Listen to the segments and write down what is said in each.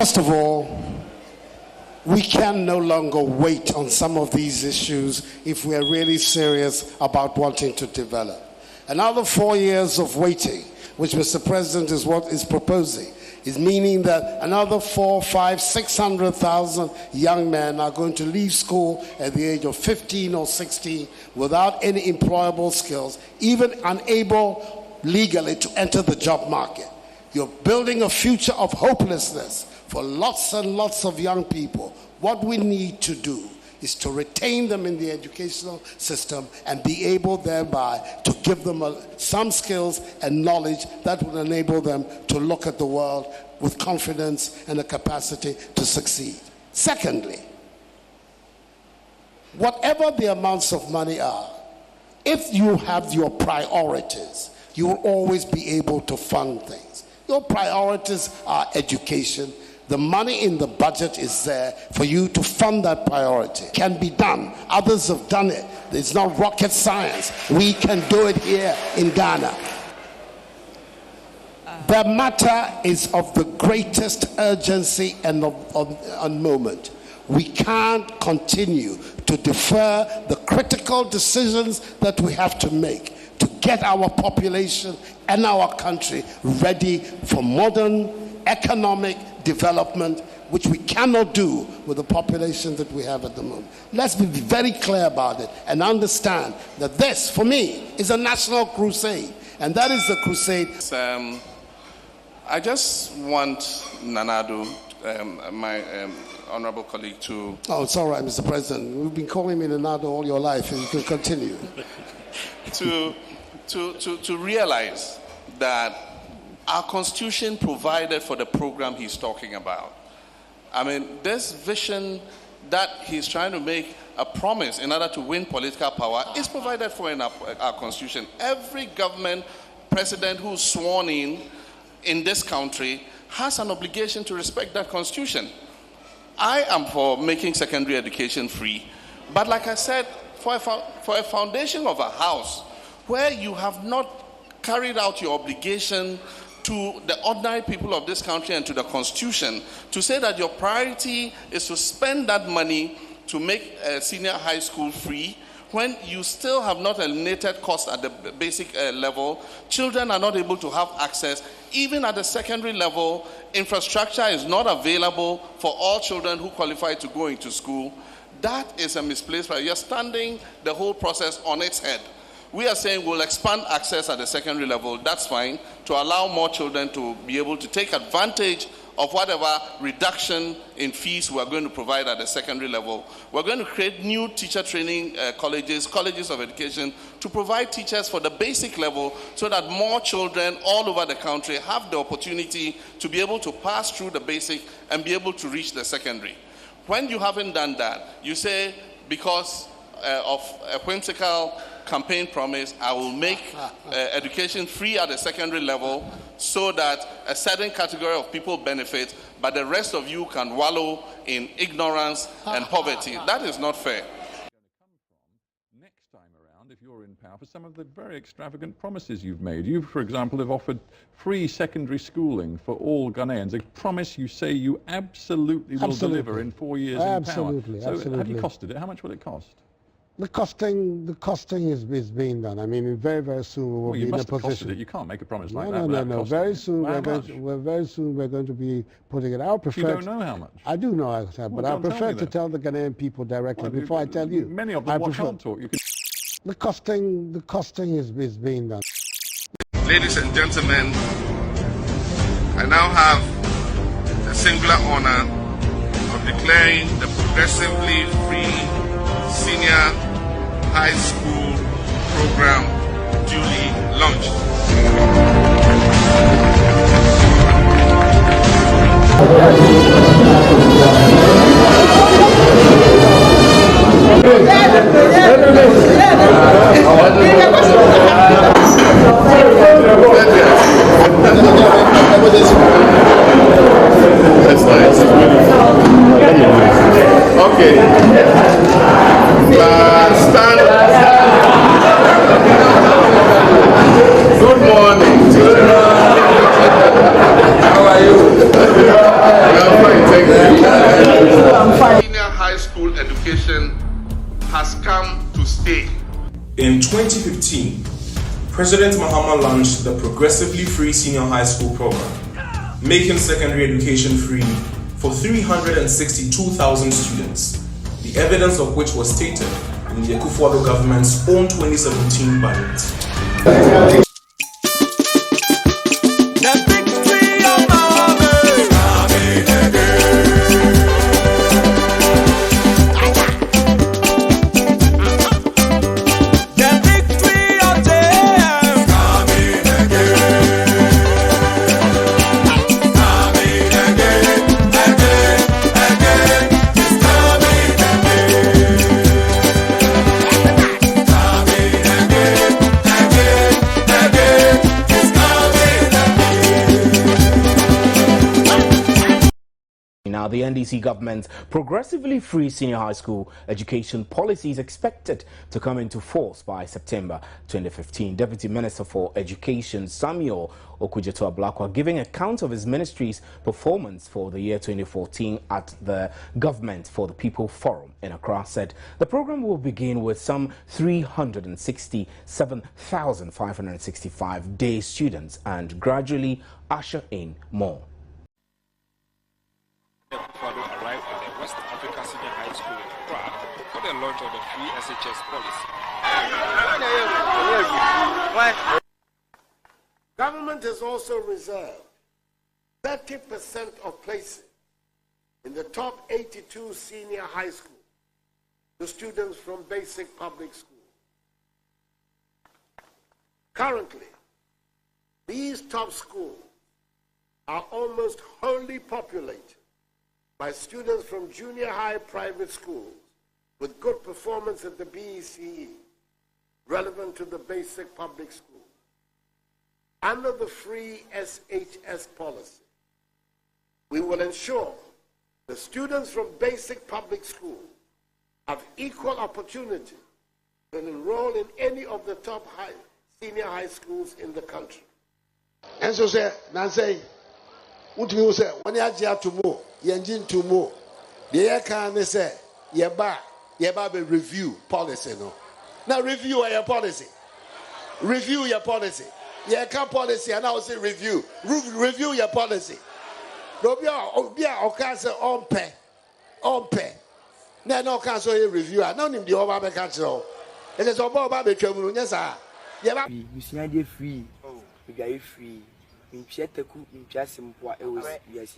First of all, we can no longer wait on some of these issues if we are really serious about wanting to develop. Another 4 years of waiting, which Mr. President is what is proposing, is meaning that another 400,000, 500,000, 600,000 young men are going to leave school at the age of 15 or 16 without any employable skills, even unable legally to enter the job market. You're building a future of hopelessness for lots and lots of young people. What we need to do is to retain them in the educational system and be able thereby to give them some skills and knowledge that will enable them to look at the world with confidence and a capacity to succeed. Secondly, whatever the amounts of money are, if you have your priorities, you will always be able to fund things. Your priorities are education. The money in the budget is there for you to fund that priority. It can be done. Others have done it. It's not rocket science. We can do it here in Ghana. The matter is of the greatest urgency and moment. We can't continue to defer the critical decisions that we have to make to get our population and our country ready for modern economic development, which we cannot do with the population that we have at the moment. Let's be very clear about it and understand that this, for me, is a national crusade, and that is the crusade. I just want Nana Addo, my honorable colleague, to... Oh, it's all right, Mr. President. We've been calling me Nana Addo all your life, and you can continue. to realize that our Constitution provided for the program he's talking about. I mean, this vision that he's trying to make a promise in order to win political power is provided for in our Constitution. Every government president who's sworn in this country has an obligation to respect that Constitution. I am for making secondary education free, but like I said, for a foundation of a house where you have not carried out your obligation to the ordinary people of this country and to the Constitution, to say that your priority is to spend that money to make senior high school free, when you still have not eliminated costs at the basic level, children are not able to have access. Even at the secondary level, infrastructure is not available for all children who qualify to go into school. That is a misplaced priority. You're standing the whole process on its head. We are saying we'll expand access at the secondary level, that's fine, to allow more children to be able to take advantage of whatever reduction in fees we're going to provide at the secondary level. We're going to create new teacher training colleges of education to provide teachers for the basic level so that more children all over the country have the opportunity to be able to pass through the basic and be able to reach the secondary. When you haven't done that, you say, because of a whimsical campaign promise, I will make education free at the secondary level so that a certain category of people benefit, but the rest of you can wallow in ignorance and poverty. That is not fair. Next time around, if you're in power, for some of the very extravagant promises you've made. You, for example, have offered free secondary schooling for all Ghanaians, a promise you say you absolutely will deliver in 4 years in power. Absolutely. So have you costed it? How much will it cost? The costing is being done. I mean, very, very soon we will be in a position. It. You can't make a promise like that. No. Very soon we're going to be putting it out. You don't know how much. I do know how much, but I prefer to tell the Ghanaian people directly before I tell you. Many of them can't talk. The costing is being done. Ladies and gentlemen, I now have the singular honor of declaring the progressively free senior high school program duly launched. That's nice. Okay. Stand. Good President Mahama launched the Progressively Free Senior High School program, making secondary education free for 362,000 students, the evidence of which was stated in the Akufo-Addo government's own 2017 budget. Now, the NDC government's progressively free senior high school education policy is expected to come into force by September 2015. Deputy Minister for Education Samuel Okudzeto-Ablakwa, giving account of his ministry's performance for the year 2014 at the Government for the People Forum in Accra, said the program will begin with some 367,565 day students and gradually usher in more. Akufo-Addo arrived at the West Africa Senior High School in Accra for the launch of the free SHS policy. Government has also reserved 30% of places in the top 82 senior high schools to students from basic public schools. Currently, these top schools are almost wholly populated by students from junior high private schools with good performance at the BECE, relevant to the basic public schools. Under the free SHS policy, we will ensure the students from basic public schools have equal opportunity to enroll in any of the top senior high schools in the country. And so say, Nancy, what you say, when you are to more, Yanjin to more. The air can say, Yaba be review policy. No. Now review your policy. Review your policy. Yeah, can policy and I will say review. Review your policy. Robia Okasa on pay. No cancel a review. I don't need the over cancel. It is about the trouble. Yes, sir. Yeah, you see, free. You get free. In Chetaku, in Chassim, what it was, yes,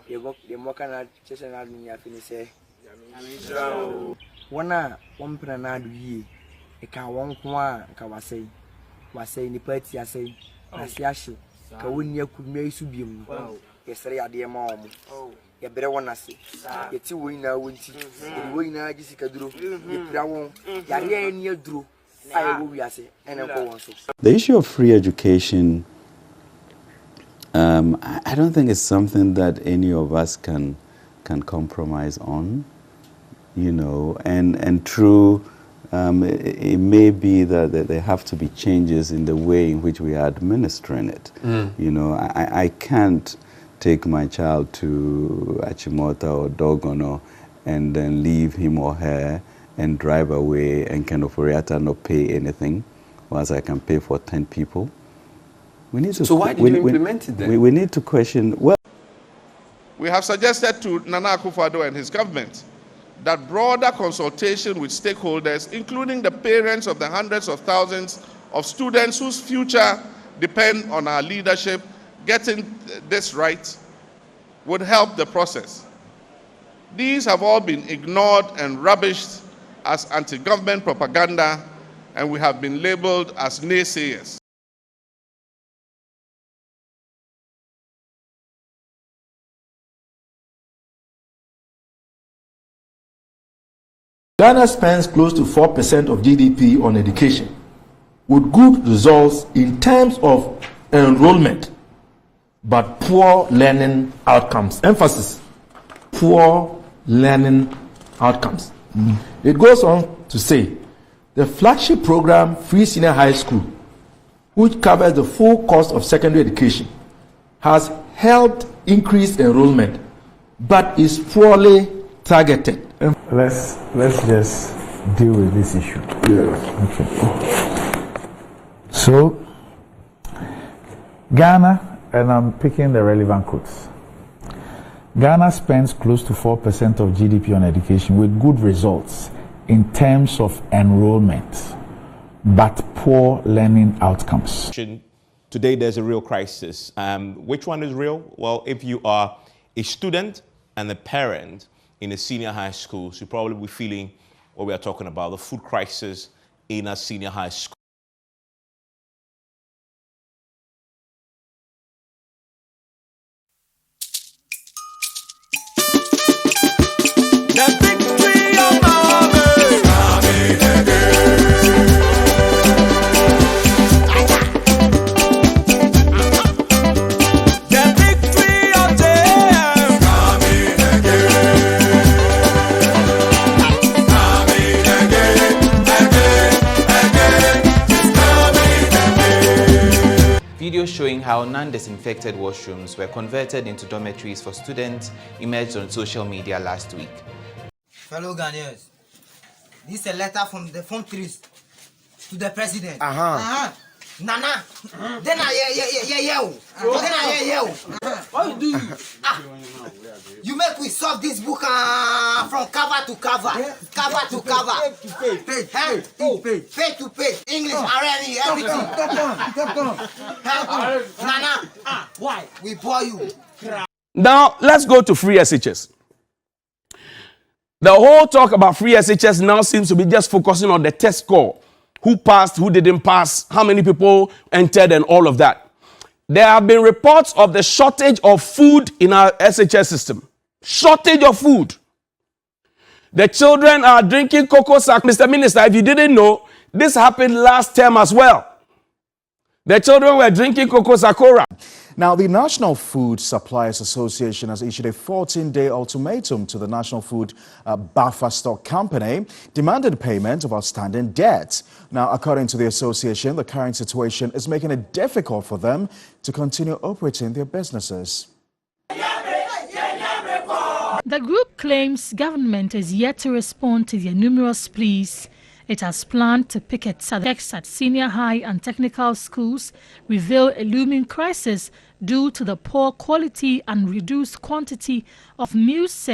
you work the Mokana Chesson Admin, I finish. One penanad ye, a can one one, Kawase, was saying the party, I say, Asiashi, Kawunia could make Subium. Yesterday, dear mom. You better want to see. You two winner, Winty, the winner, Jessica Drew, the Brown, Yarian Drew. I will say, and the issue of free education. I don't think it's something that any of us can compromise on, you know, and true, it may be that there have to be changes in the way in which we are administering it. You know, I can't take my child to Achimota or Dogono and then leave him or her and drive away and kind of not pay anything, whilst I can pay for 10 people. We need to, so why did you implement it then? We need to question, well... We have suggested to Nana Akufo-Addo and his government that broader consultation with stakeholders, including the parents of the hundreds of thousands of students whose future depend on our leadership, getting this right, would help the process. These have all been ignored and rubbished as anti-government propaganda, and we have been labeled as naysayers. Ghana spends close to 4% of GDP on education, with good results in terms of enrollment, but poor learning outcomes. Emphasis, poor learning outcomes. It goes on to say, the flagship program, Free Senior High School, which covers the full cost of secondary education, has helped increase enrollment, but is poorly targeted. Let's just deal with this issue. Yeah. Okay. So, Ghana, and I'm picking the relevant quotes. Ghana spends close to 4% of GDP on education with good results in terms of enrollment, but poor learning outcomes. Today there's a real crisis. Which one is real? Well, if you are a student and a parent in a senior high school, so you're probably feeling what we are talking about, the food crisis in a senior high school. Videos showing how non-disinfected washrooms were converted into dormitories for students emerged on social media last week. Fellow Ghanaians, this is a letter from the Form 3s to the president. Nana, then what you do? You make we solve this book from cover to cover, cover to cover, page to page, English, Arabic, everything. Nana, why? We bore you. Now, let's go to free SHS. The whole talk about free SHS now seems to be just focusing on the test score. Who passed, who didn't pass, how many people entered, and all of that. There have been reports of the shortage of food in our SHS system. Shortage of food. The children are drinking cocoa sack. Mr. Minister, if you didn't know, this happened last term as well. The children were drinking cocoa sakura. Now, the National Food Suppliers Association has issued a 14-day ultimatum to the National Food Buffer Stock Company, demanding payment of outstanding debt. Now, according to the association, the current situation is making it difficult for them to continue operating their businesses. The group claims government is yet to respond to their numerous pleas. It has planned to picket subjects at senior high and technical schools, reveal a looming crisis due to the poor quality and reduced quantity of meals.